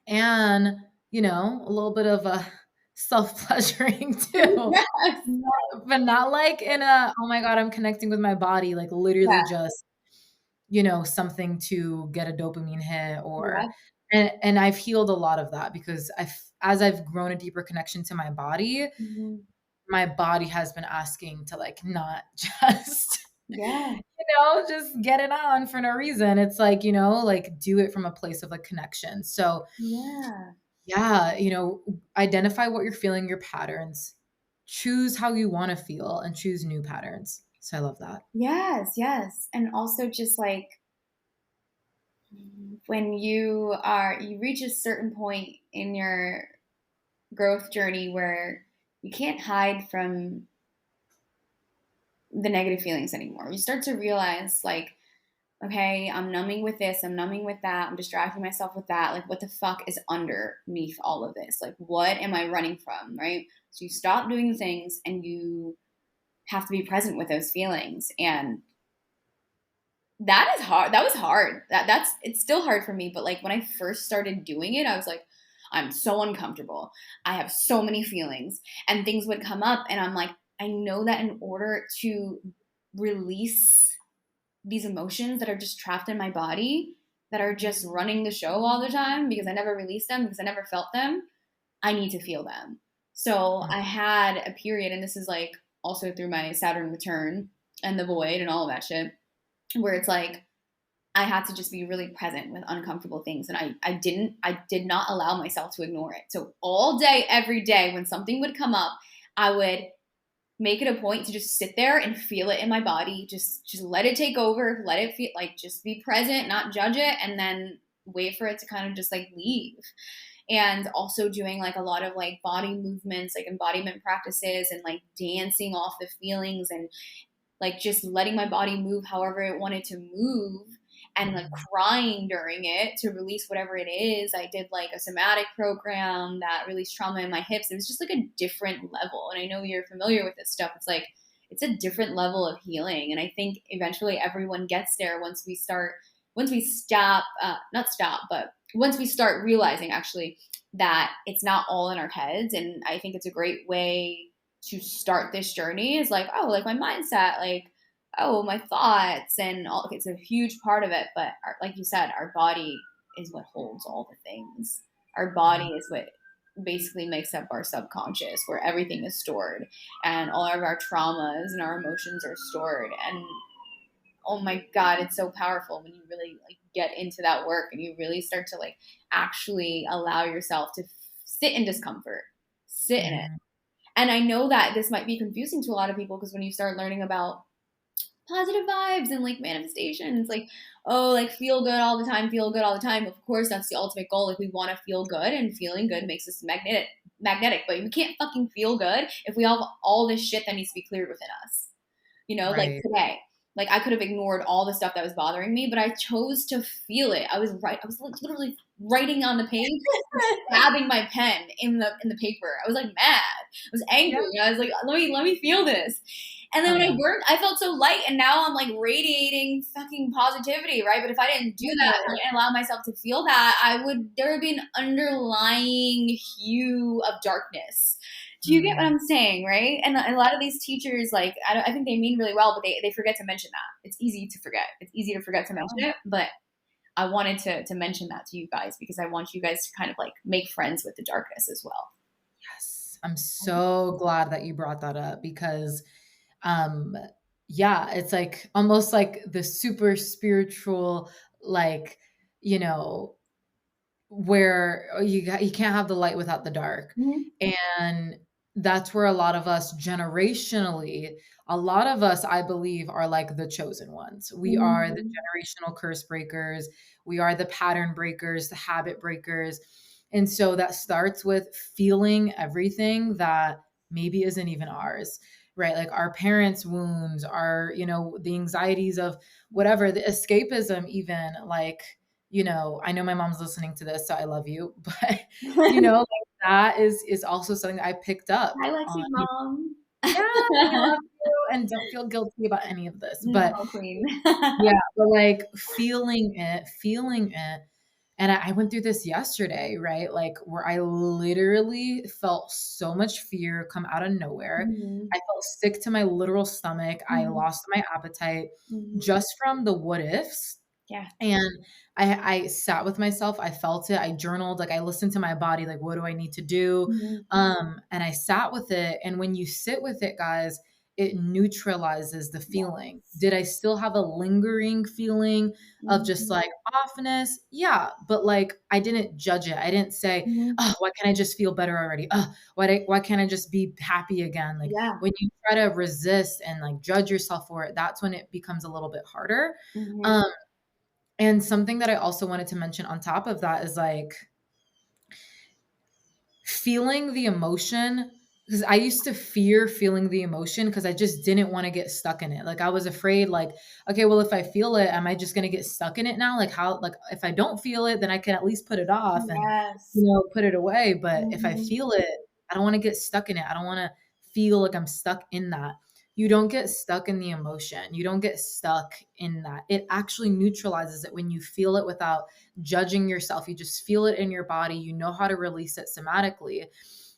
Speaker 1: And, a little bit of a self-pleasuring too.
Speaker 2: Yes.
Speaker 1: But not like in a, "Oh my god, I'm connecting with my body," like literally
Speaker 2: Yeah.
Speaker 1: just, something to get a dopamine hit or
Speaker 2: Yep.
Speaker 1: and I've healed a lot of that because as I've grown a deeper connection to
Speaker 2: Mm-hmm.
Speaker 1: my body has been asking to like not just,
Speaker 2: Yeah.
Speaker 1: just get it on for no reason. It's like, like do it from a place of like connection. So
Speaker 2: Yeah.
Speaker 1: yeah, identify what you're feeling, your patterns, choose how you want to feel, and choose new patterns. So I love that.
Speaker 2: Yes. Yes. And also just like when you reach a certain point in your growth journey where you can't hide from the negative feelings anymore. You start to realize like, okay, I'm numbing with this, I'm numbing with that, I'm distracting myself with that. Like, what the fuck is underneath all of this? Like, what am I running from? Right? So you stop doing the things and you have to be present with those feelings. And that is hard. That was hard. It's still hard for me. But like when I first started doing it, I was like, I'm so uncomfortable. I have so many feelings, and things would come up, and I'm like, I know that in order to release these emotions that are just trapped in my body, that are just running the show all the time because I never released them, because I never felt them, I need to feel them. So I had a period, and this is like also through my Saturn return and the void and all of that shit, where it's like I had to just be really present with uncomfortable things. And I did not allow myself to ignore it. So all day, every day, when something would come up, I would make it a point to just sit there and feel it in my body. Just let it take over, let it feel, like, just be present, not judge it, and then wait for it to kind of just like leave. And also doing like a lot of like body movements, like embodiment practices, and like dancing off the feelings, and like just letting my body move however it wanted to move, and like crying during it to release whatever it is. I did like a somatic program that released trauma in my hips. It was just like a different level. And I know you're familiar with this stuff. It's like, it's a different level of healing. And I think eventually everyone gets there once we stop, not stop, but once we start realizing actually that it's not all in our heads. And I think it's a great way to start this journey is like, oh, like my mindset, like, oh, my thoughts, and all. Okay, it's a huge part of it, but like you said, our body is what holds all the things. Our body is what basically makes up our subconscious, where everything is stored, and all of our traumas and our emotions are stored. And oh my god, it's so powerful when you really like get into that work and you really start to like actually allow yourself to sit in discomfort, sit in it.
Speaker 1: Mhm.
Speaker 2: And I know that this might be confusing to a lot of people, because when you start learning about positive vibes and like manifestations, like, oh, like feel good all the time, feel good all the time. Of course, that's the ultimate goal. Like, we want to feel good, and feeling good makes us magnetic, but we can't fucking feel good if we have all this shit that needs to be cleared within us. Like
Speaker 1: Right.
Speaker 2: today, like I could have ignored all the stuff that was bothering me, but I chose to feel it. I was like literally writing on the page, stabbing my pen in the paper. I was like mad. I was
Speaker 1: Yeah.
Speaker 2: angry. I was like, let me feel this. And then
Speaker 1: Oh,
Speaker 2: when I
Speaker 1: yeah.
Speaker 2: worked, I felt so light, and now I'm like radiating fucking positivity, right? But if I didn't do that and allow myself to feel that, there would be an underlying hue of darkness Do you get what
Speaker 1: Mm.
Speaker 2: I'm saying, right? And a lot of these teachers, like, I think they mean really well, but they forget to mention that. It's easy to forget. It's easy to forget to mention it, but I wanted to mention that to you guys because I want you guys to kind of like make friends with the darkness as well.
Speaker 1: Yes. I'm so glad that you brought that up because, um, yeah, it's like almost like the super spiritual, like, you know, where you can't have the light without the dark,
Speaker 2: Mhm.
Speaker 1: and that's where a lot of us generationally, a lot of us, I believe, are like the chosen ones. We are the
Speaker 2: Mhm.
Speaker 1: generational curse breakers, we are the pattern breakers, the habit breakers, and so that starts with feeling everything that maybe isn't even ours, right? Like our parents' wounds, our, the anxieties of whatever, the escapism even, like, I know my mom's listening to this, so I love you, but, like, that is also something that I picked up
Speaker 2: Hi,
Speaker 1: on.
Speaker 2: Lexi's mom.
Speaker 1: Yeah, I love you, and don't feel guilty about any of this, but
Speaker 2: No, queen.
Speaker 1: yeah, but, like, feeling it, and I went through this yesterday, right? Like, where I literally felt so much fear come out of nowhere.
Speaker 2: Mhm.
Speaker 1: I felt sick to my literal stomach, I
Speaker 2: Mhm.
Speaker 1: lost my appetite
Speaker 2: Mhm.
Speaker 1: just from the what ifs.
Speaker 2: Yeah.
Speaker 1: And I sat with myself, I felt it, I journaled, like, I listened to my body, like, what do I need to do?
Speaker 2: Mhm.
Speaker 1: And I sat with it, and when you sit with it, guys, it neutralizes the feeling.
Speaker 2: Yes.
Speaker 1: Did I still have a lingering feeling of just,
Speaker 2: Mhm.
Speaker 1: like, offness? Yeah, but, like, I didn't judge it. I didn't say,
Speaker 2: Mhm.
Speaker 1: "Oh, why can't I just feel better already? Oh, why can't I just be happy again?" Like,
Speaker 2: Yeah.
Speaker 1: when you try to resist and, like, judge yourself for it, that's when it becomes a little bit harder.
Speaker 2: Mhm.
Speaker 1: Um and something that I also wanted to mention on top of that is, like, feeling the emotion, because I used to fear feeling the emotion because I just didn't wanna get stuck in it. Like, I was afraid, like, "Okay, well, if I feel it, am I just gonna get stuck in it now? Like, how, like, if I don't feel it, then I can at least put it off and,
Speaker 2: Yes.
Speaker 1: put it away, but if I
Speaker 2: Mhm.
Speaker 1: feel it, I don't wanna get stuck in it. I don't wanna feel like I'm stuck in that." You don't get stuck in the emotion. You don't get stuck in that. It actually neutralizes it when you feel it without judging yourself. You just feel it in your body. You know how to release it somatically.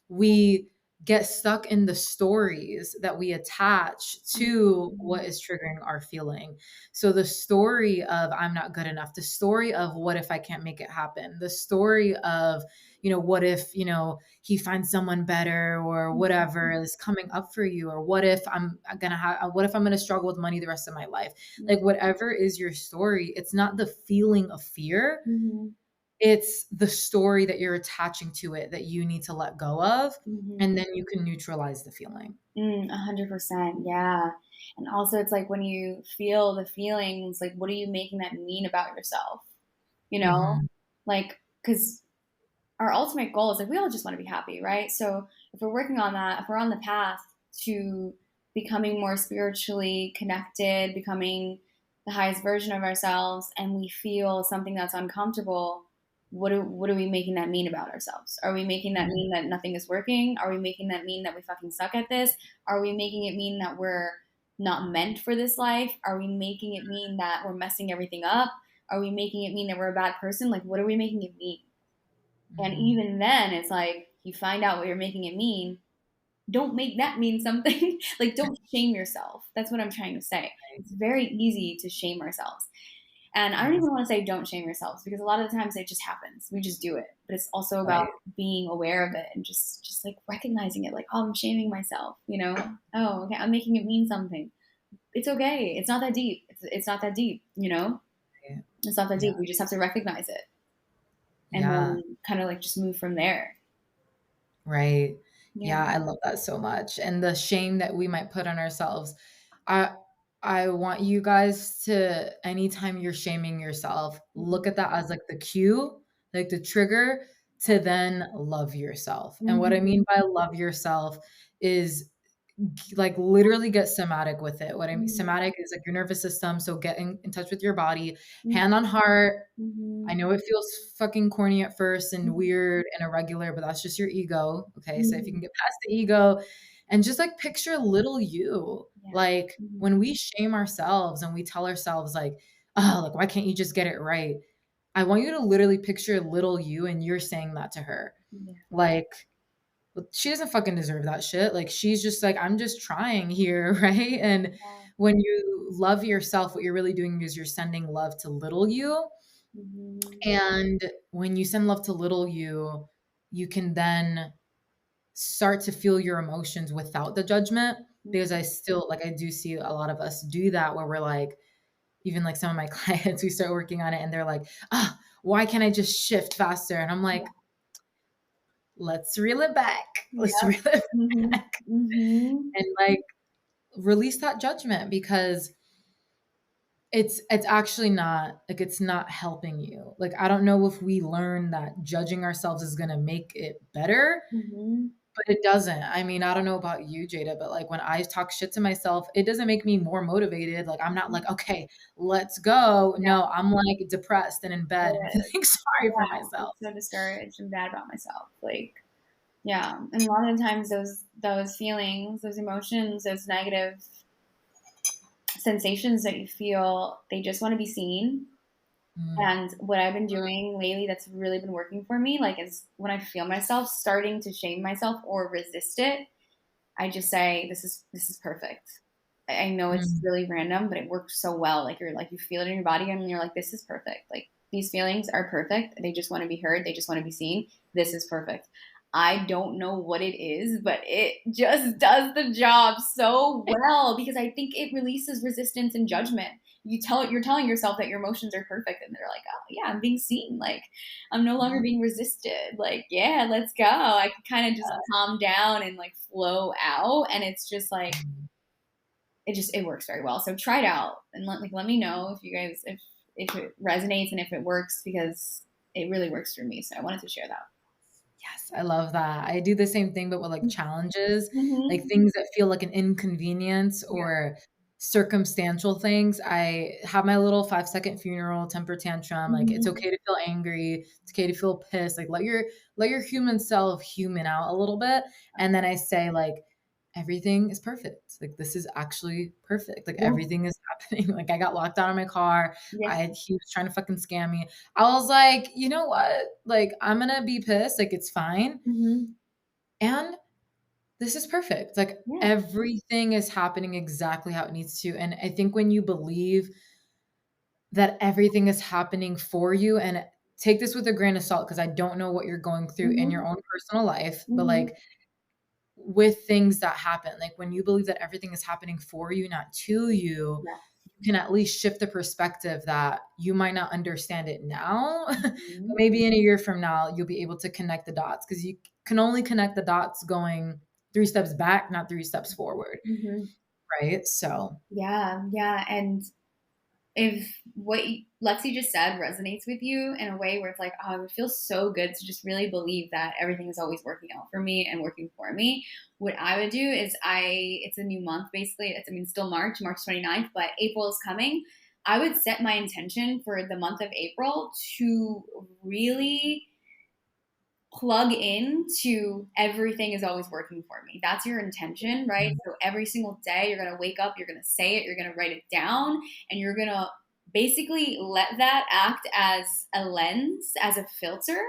Speaker 1: We get stuck in the stories that we attach to what
Speaker 2: Mhm.
Speaker 1: is triggering our feeling. So the story of I'm not good enough, the story of what if I can't make it happen, the story of, what if, he finds someone better or whatever
Speaker 2: Mhm.
Speaker 1: is coming up for you, or what if I'm gonna struggle with money the rest of my life?
Speaker 2: Mhm.
Speaker 1: Like whatever is your story, it's not the feeling of fear,
Speaker 2: Mhm.
Speaker 1: it's the story that you're attaching to it that you need to let go of,
Speaker 2: Mhm.
Speaker 1: and then you can neutralize the feeling.
Speaker 2: 100%. Yeah. And also, it's like when you feel the feelings, like, what are you making that mean about yourself? You know,
Speaker 1: Mhm,
Speaker 2: like, because our ultimate goal is like we all just want to be happy, right? So if we're working on that, if we're on the path to becoming more spiritually connected, becoming the highest version of ourselves, and we feel something that's uncomfortable, what are we making that mean about ourselves? Are we making that
Speaker 1: mhm,
Speaker 2: mean that nothing is working? Are we making that mean that we fucking suck at this? Are we making it mean that we're not meant for this life? Are we making it mean that we're messing everything up? Are we making it mean that we're a bad person? Like, what are we making it mean? And
Speaker 1: mhm.
Speaker 2: even then, it's like you find out what you're making it mean. Don't make that mean something. Like, don't shame yourself. That's what I'm trying to say. It's very easy to shame ourselves. And I don't
Speaker 1: Yes,
Speaker 2: even want to say don't shame yourselves because a lot of the times it just happens. We just do it. But it's also about
Speaker 1: right.
Speaker 2: being aware of it and just like recognizing it. Like, oh, I'm shaming myself. Oh, okay, I'm making it mean something. It's okay. It's not that deep. It's not that deep.
Speaker 1: Right.
Speaker 2: It's not that
Speaker 1: Yeah,
Speaker 2: deep. We just have to recognize it and
Speaker 1: yeah,
Speaker 2: then kind of like just move from there.
Speaker 1: right.
Speaker 2: Yeah.
Speaker 1: Yeah, I love that so much, and the shame that we might put on ourselves. I I want you guys to, anytime you're shaming yourself, look
Speaker 2: Mhm.
Speaker 1: at that as, like, the cue, like, the trigger to then love yourself, and what I
Speaker 2: Mhm.
Speaker 1: mean by love yourself is like literally get somatic with it. What I mean
Speaker 2: Mhm.
Speaker 1: somatic is like your nervous system, so get in touch with your body,
Speaker 2: Mhm.
Speaker 1: hand on heart. I
Speaker 2: Mhm.
Speaker 1: know it feels fucking corny at first and
Speaker 2: Mhm.
Speaker 1: weird and irregular, but that's just your ego. Okay. So if you can
Speaker 2: Mhm.
Speaker 1: get past the ego and just like picture little you,
Speaker 2: Yeah.
Speaker 1: like
Speaker 2: Mhm.
Speaker 1: when we shame ourselves and we tell ourselves, like, oh, like, why can't you just get it right? I want you to literally picture little you and you're saying that to her.
Speaker 2: Yeah.
Speaker 1: Like, well, she doesn't fucking deserve that shit. Like, she's just like, I'm just trying here, right? And
Speaker 2: Yeah.
Speaker 1: when you love yourself, what you're really doing is you're sending love to little you.
Speaker 2: Mhm.
Speaker 1: And when you send love to little you, you can then start to feel your emotions without the judgment. Because I still, like, I do see a lot of us do that where we're like, even like some of my clients, we start working on it and they're like, ah, why can't I just shift faster? And I'm
Speaker 2: Yeah.
Speaker 1: like, let's reel it back. Let's
Speaker 2: Yep.
Speaker 1: reel it
Speaker 2: Mhm.
Speaker 1: back
Speaker 2: Mhm.
Speaker 1: and like release that judgment, because it's actually not like, it's not helping you. Like, I don't know if we learn that judging ourselves is going to make it better,
Speaker 2: Mhm.
Speaker 1: but it doesn't. I mean, I don't know about you, Jada, but like when I talk shit to myself, it doesn't make me more motivated. Like, I'm not like, okay, let's go.
Speaker 2: Yeah.
Speaker 1: No, I'm like depressed and in bed and
Speaker 2: Good.
Speaker 1: feeling sorry for
Speaker 2: Yeah.
Speaker 1: myself.
Speaker 2: It's so discouraged and bad about myself. Like, yeah. And a lot of the times those feelings, those emotions, those negative sensations that you feel, they just want to be seen.
Speaker 1: Mm,
Speaker 2: And what I've been doing lately that's really been working for me, like, is when I feel myself starting to shame myself or resist it, I just say, this is perfect. I know it's
Speaker 1: mm,
Speaker 2: really random, but it works so well. Like, you're like, you feel it in your body and you're like, this is perfect. Like, these feelings are perfect. They just want to be heard. They just want to be seen. This is perfect. I don't know what it is, but it just does the job so well because I think it releases resistance and judgment. You're telling yourself that your emotions are perfect, and they're like, oh yeah, I'm being seen. Like, I'm no longer
Speaker 1: mm,
Speaker 2: being resisted. Like, yeah, let's go. I can kind of just calm down and like flow out, and it's just like
Speaker 1: mm.
Speaker 2: it works very well. So try it out and let me know if you guys if it resonates and if it works because it really works for me. So I wanted to share that.
Speaker 1: Yes, I love that. I do the same thing, but with like challenges, like
Speaker 2: Mm-hmm.
Speaker 1: things that feel like an inconvenience
Speaker 2: Yeah.
Speaker 1: or circumstantial things. I have my little 5-second funeral temper tantrum. Like, it's
Speaker 2: Mm-hmm.
Speaker 1: okay to feel angry. It's okay to feel pissed. Like, let your human self human out a little bit. And then I say like, everything is perfect. Like, this is actually perfect. Like,
Speaker 2: Yeah.
Speaker 1: everything is happening. Like, I got locked out of my car.
Speaker 2: Yes.
Speaker 1: He was trying to fucking scam me. I was like, you know what? Like, I'm gonna be pissed. Like, it's fine.
Speaker 2: Mm-hmm.
Speaker 1: And this is perfect. Like,
Speaker 2: Yeah.
Speaker 1: everything is happening exactly how it needs to. And I think when you believe that everything is happening for you, and take this with a grain of salt, because I don't know what you're going through in
Speaker 2: Mm-hmm.
Speaker 1: your own personal life, but
Speaker 2: Mm-hmm.
Speaker 1: like with things that happen, like when you believe that everything is happening for you, not to you,
Speaker 2: Yeah.
Speaker 1: you can at least shift the perspective that you might not understand it now, but
Speaker 2: Mm-hmm.
Speaker 1: maybe in a year from now, you'll be able to connect the dots, because you can only connect the dots going 3 steps back, not 3 steps forward.
Speaker 2: Mm-hmm.
Speaker 1: Right. So,
Speaker 2: Yeah. Yeah. And if what Lexi just said resonates with you in a way where it's like, oh, it would feel so good to just really believe that everything is always working out for me and working for me. What I would do is it's a new month basically. I mean, still March 29th, but April is coming. I would set my intention for the month of April to really plug in to everything is always working for me. That's your intention, right?
Speaker 1: mm,
Speaker 2: So every single day you're going to wake up, you're going to say it, you're going to write it down, and you're going to basically let that act as a lens, as a filter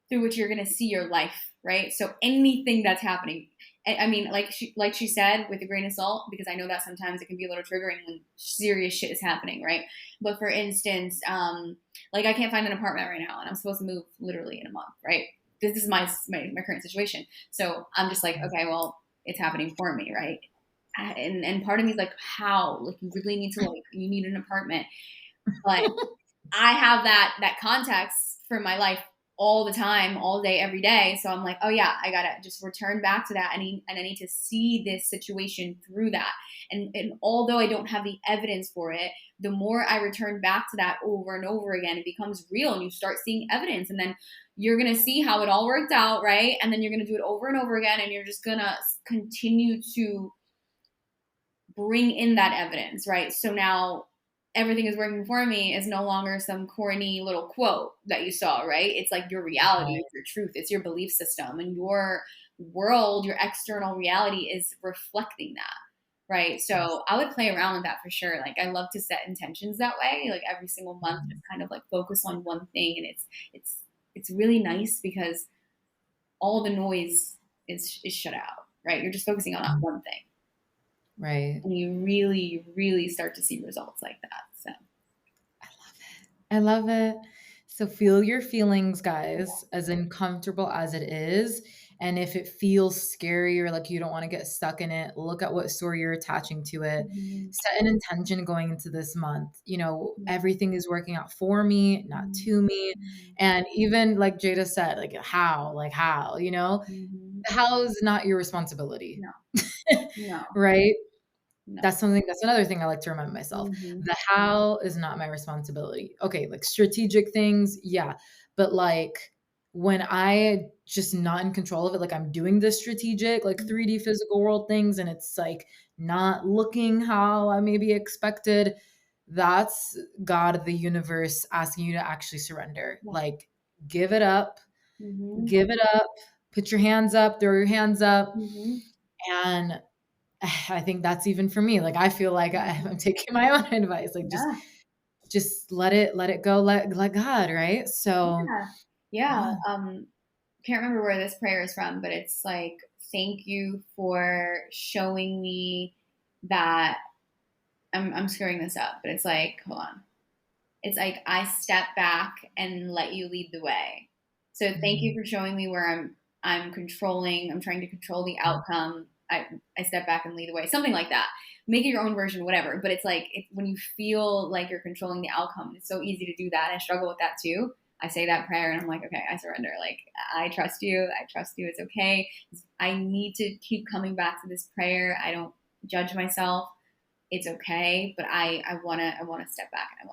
Speaker 2: through which you're going to see your life, right? So anything that's happening, I mean, like she said, with a grain of salt, because I know that sometimes it can be a little triggering when serious shit is happening, right? But for instance, like I can't find an apartment right now, and I'm supposed to move literally in a month, right? This is my current situation. So I'm just like, okay, well, it's happening for me, right? And part of me is like, how? Like, you really need to, like, you need an apartment, but I have that context for my life all the time, all day, every day. So I'm like, oh yeah, I gotta just return back to that. And I need to see this situation through that. And although I don't have the evidence for it, the more I return back to that over and over again, it becomes real and you start seeing evidence. And then you're gonna see how it all worked out, right? And then you're gonna do it over and over again, and you're just gonna continue to bring in that evidence, right? So now everything is working for me is no longer some corny little quote that you saw, right? It's like your reality,
Speaker 1: right.
Speaker 2: it's your truth, it's your belief system, and your world, your external reality is reflecting that. Right.
Speaker 1: Yes.
Speaker 2: So I would play around with that for sure. Like, I love to set intentions that way. Like, every single month,
Speaker 1: Mm,
Speaker 2: just kind of like focus on one thing. And it's really nice because all the noise is shut out, right? You're just focusing on that one thing.
Speaker 1: Right.
Speaker 2: And you really, really start to see results like that. So
Speaker 1: I love it. So feel your feelings, guys, as uncomfortable as it is. And if it feels scary or like you don't want to get stuck in it, look at what story you're attaching to it.
Speaker 2: mhm,
Speaker 1: Set an intention going into this month.
Speaker 2: yeah,
Speaker 1: Everything is working out for me, not
Speaker 2: mhm,
Speaker 1: to me.
Speaker 2: mhm,
Speaker 1: And even like Jada said, like how,
Speaker 2: mhm.
Speaker 1: the how is not your responsibility.
Speaker 2: No, no,
Speaker 1: Right?
Speaker 2: no.
Speaker 1: That's another thing I like to remind myself.
Speaker 2: Mhm,
Speaker 1: The how is not my responsibility. Okay, like strategic things, yeah. But like when I just not in control of it, like I'm doing the strategic, like
Speaker 2: mhm,
Speaker 1: 3D physical world things, and it's like not looking how I maybe expected, that's God, the universe asking you to actually surrender.
Speaker 2: yeah,
Speaker 1: Like give it up,
Speaker 2: mhm,
Speaker 1: give it up, put your hands up, throw your hands up,
Speaker 2: mhm,
Speaker 1: and I think that's even for me. Like I feel like
Speaker 2: mhm.
Speaker 1: I'm taking my own advice. Like
Speaker 2: Yeah,
Speaker 1: just let it go, let God, right? So
Speaker 2: yeah, yeah.
Speaker 1: yeah.
Speaker 2: Can't remember where this prayer is from, but it's like, thank you for showing me that I'm screwing this up, but it's like, hold on. It's like I step back and let you lead the way. So thank you
Speaker 1: Mhm.
Speaker 2: for showing me where I'm controlling, I'm trying to control the outcome. I step back and lead the way. Something like that. Make it your own version, whatever. But it's like when you feel like you're controlling the outcome, it's so easy to do that. I struggle with that too. I say that prayer and I'm like, okay, I surrender. Like, I trust you. I trust you. It's okay. I need to keep coming back to this prayer. I don't judge myself. It's okay, but I wanna step back and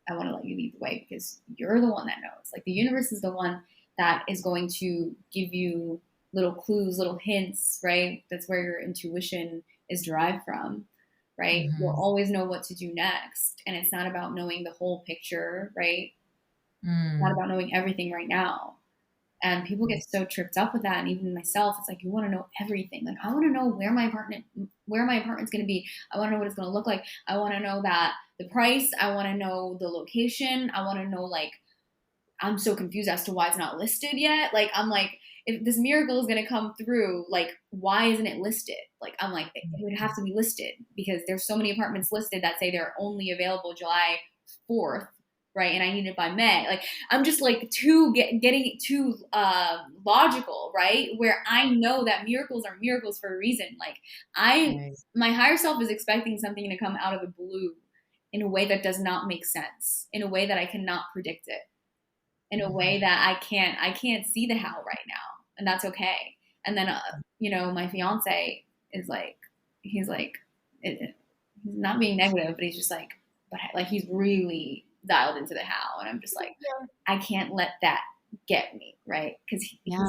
Speaker 2: I wanna let you lead the way because you're the one that knows. Like the universe is the one that is going to give you little clues, little hints, right? That's where your intuition is derived from, right? You'll
Speaker 1: Mhm.
Speaker 2: always know what to do next. And it's not about knowing the whole picture, right? It's not
Speaker 1: Mm.
Speaker 2: about knowing everything right now. And people get so tripped up with that, and even myself, it's like you want to know everything. Like I want to know where my apartment's going to be. I want to know what it's going to look like. I want to know that the price. I want to know the location. I want to know like I'm so confused as to why it's not listed yet. Like I'm like, if this miracle is going to come through, like why isn't it listed? Like I'm like, it would have to be listed because there's so many apartments listed that say they're only available July 4th, right? And I need it by May. Like I'm just like getting too logical, right? Where I know that miracles are miracles for a reason. Like I,
Speaker 1: Right.
Speaker 2: my higher self is expecting something to come out of the blue in a way that does not make sense, in a way that I cannot predict it, in a way
Speaker 1: Mhm.
Speaker 2: that I can't see the how right now, and that's okay. And then my fiance is like, he's like, he's not being negative, but he's just like, but like he's really dialed into the how, and I'm just like,
Speaker 1: Yeah.
Speaker 2: I can't let that get me, right? Because
Speaker 1: Yeah.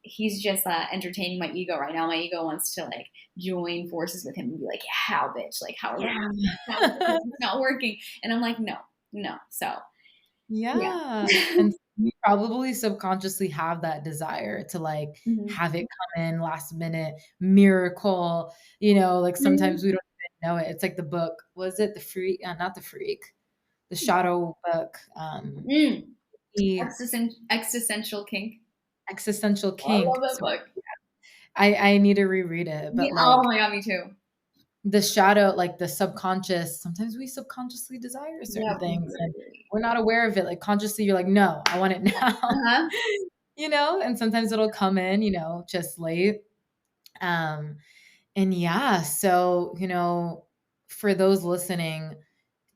Speaker 2: he's just entertaining my ego right now. My ego wants to like join forces with him and be like, yeah, how bitch, like how are we? How
Speaker 1: Yeah.
Speaker 2: it's not working, and I'm like, no, no. So yeah.
Speaker 1: Yeah, and you probably subconsciously have that desire to, like,
Speaker 2: Mhm.
Speaker 1: have it come in last minute, miracle, like,
Speaker 2: Mhm.
Speaker 1: sometimes we don't even know it. It's like the book was it The Freak? Not The Freak, The Shadow book,
Speaker 2: Mm.
Speaker 1: The
Speaker 2: Existential kink.
Speaker 1: Existential
Speaker 2: Oh, I love
Speaker 1: Kink.
Speaker 2: that
Speaker 1: So
Speaker 2: book.
Speaker 1: I need to reread it, but,
Speaker 2: Oh
Speaker 1: like,
Speaker 2: my god, me too.
Speaker 1: the shadow, like, the subconscious sometimes we subconsciously desire certain
Speaker 2: Yeah,
Speaker 1: things, and
Speaker 2: really.
Speaker 1: we're not aware of it, like, consciously, you're like, "No, I want it now."
Speaker 2: Uh-huh.
Speaker 1: And sometimes it'll come in, just late. Um, and yeah, so, for those listening,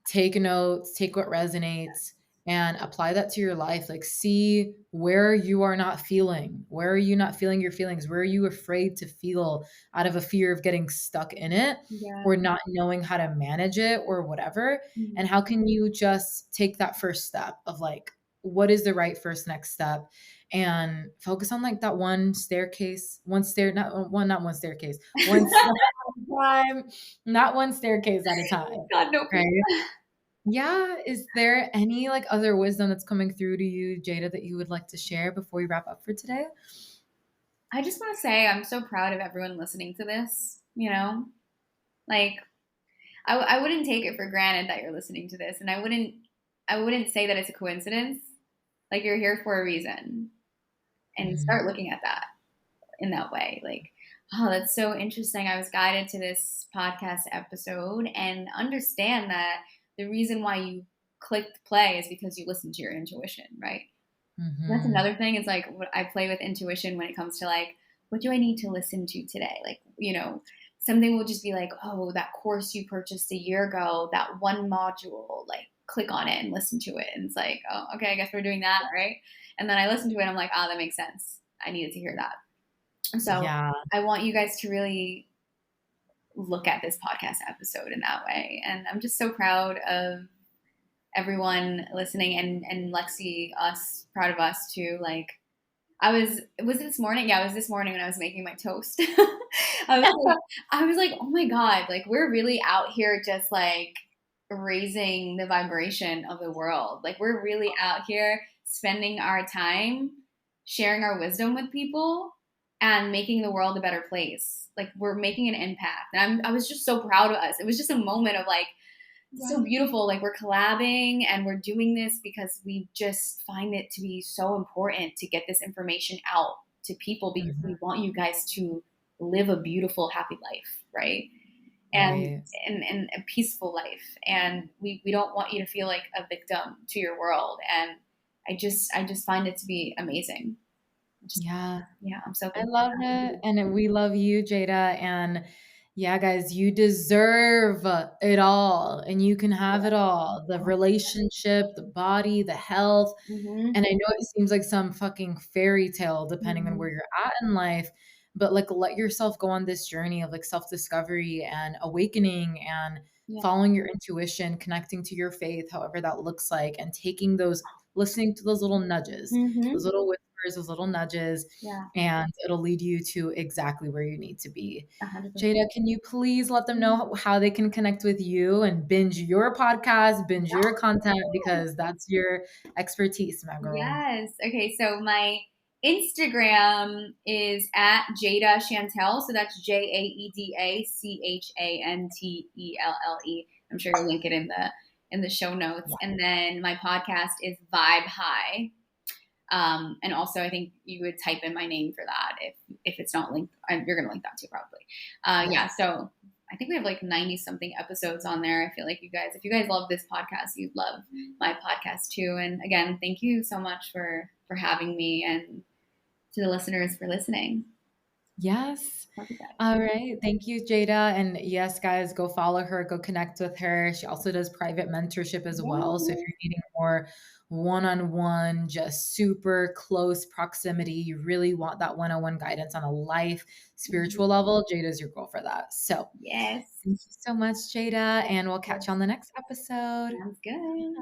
Speaker 1: take notes, take what resonates, and apply that to your life. Like, see where you are not feeling. Where are you not feeling your feelings? Where are you afraid to feel out of a fear of getting stuck in it
Speaker 2: Yeah.
Speaker 1: or not knowing how to manage it or whatever? And
Speaker 2: Mhm.
Speaker 1: how can you just take that first step of like, what is the right first next step? And focus on like that one staircase, not one staircase, one step at a time, not one staircase at a time.
Speaker 2: God, no.
Speaker 1: Right. Yeah, is there any, like, other wisdom that's coming through to you, Jada, that you would like to share before we wrap up for today?
Speaker 2: I just want to say I'm so proud of everyone listening to this, Like I wouldn't take it for granted that you're listening to this, and I wouldn't say that it's a coincidence. Like you're here for a reason, and
Speaker 1: Mhm.
Speaker 2: start looking at that. in that way. Like, oh, that's so interesting. I was guided to this podcast episode and understand that the reason why you clicked play is because you listened to your intuition, right? That's
Speaker 1: Mhm.
Speaker 2: another thing. It's like what I play with intuition when it comes to like, what do I need to listen to today? Like, something will just be like, oh, that course you purchased a year ago, that one module, like click on it and listen to it. And it's like, oh, okay, I guess we're doing that, right? And then I listen to it and I'm like, ah, that makes sense. I needed to hear that. So
Speaker 1: Yeah.
Speaker 2: I want you guys to really look at this podcast episode in that way. And I'm just so proud of everyone listening and Lexi, us, proud of us too. Like, was it this morning? Yeah, it was this morning when I was making my toast. I was like, oh my God, like we're really out here just like raising the vibration of the world. Like we're really out here spending our time sharing our wisdom with people and making the world a better place. Like we're making an impact. And I was just so proud of us. It was just a moment of like, so beautiful. Like we're collabing and we're doing this because we just find it to be so important to get this information out to people because
Speaker 1: Mhm.
Speaker 2: we want you guys to live a beautiful, happy life, right? And
Speaker 1: Right.
Speaker 2: and a peaceful life. And we don't want you to feel like a victim to your world. And I just find it to be amazing. Just
Speaker 1: Yeah.
Speaker 2: yeah, I'm so
Speaker 1: I
Speaker 2: thankful
Speaker 1: love
Speaker 2: for
Speaker 1: it,
Speaker 2: you.
Speaker 1: and we love you, Jada, and yeah, guys, you deserve it all, and you can have it all. The relationship, the body, the health,
Speaker 2: Mm-hmm.
Speaker 1: and I know it seems like some fucking fairy tale depending on
Speaker 2: Mm-hmm.
Speaker 1: where you're at in life, but, like, let yourself go on this journey of, like, self-discovery and awakening and
Speaker 2: Yeah.
Speaker 1: following your intuition, connecting to your faith, however that looks like, and taking those listening to those little nudges, those
Speaker 2: Mm-hmm.
Speaker 1: little whispers, those little nudges,
Speaker 2: Yeah.
Speaker 1: and it'll lead you to exactly where you need to be.
Speaker 2: 100%.
Speaker 1: Jada, can you please let them know how they can connect with you and binge your podcast, binge your content, because that's your expertise, my girl.
Speaker 2: Yes. Okay. So my Instagram is at Jada Chantel. So that's JaedaChantelle. I'm sure you'll link it in the show notes.
Speaker 1: Yeah.
Speaker 2: And then my podcast is Vibe High. And also, I think you would type in my name for that if it's not linked. You're going to link that too, probably. Yeah.
Speaker 1: Yes.
Speaker 2: So I think we have like 90 something episodes on there. I feel like if you guys love this podcast, you'd love my podcast too. And again, thank you so much for having me and to the listeners for listening.
Speaker 1: Yes.
Speaker 2: Love you guys.
Speaker 1: All right. Thank you, Jada. And yes, guys, go follow her, go connect with her. She also does private mentorship as well. So if
Speaker 2: Yes.
Speaker 1: you're needing more one on one, just super close proximity, you really want that one on one guidance on a life, spiritual level, Jada's your girl for that. So
Speaker 2: Yes.
Speaker 1: thank you so much, Jada. And we'll catch you on the next episode.
Speaker 2: Sounds good.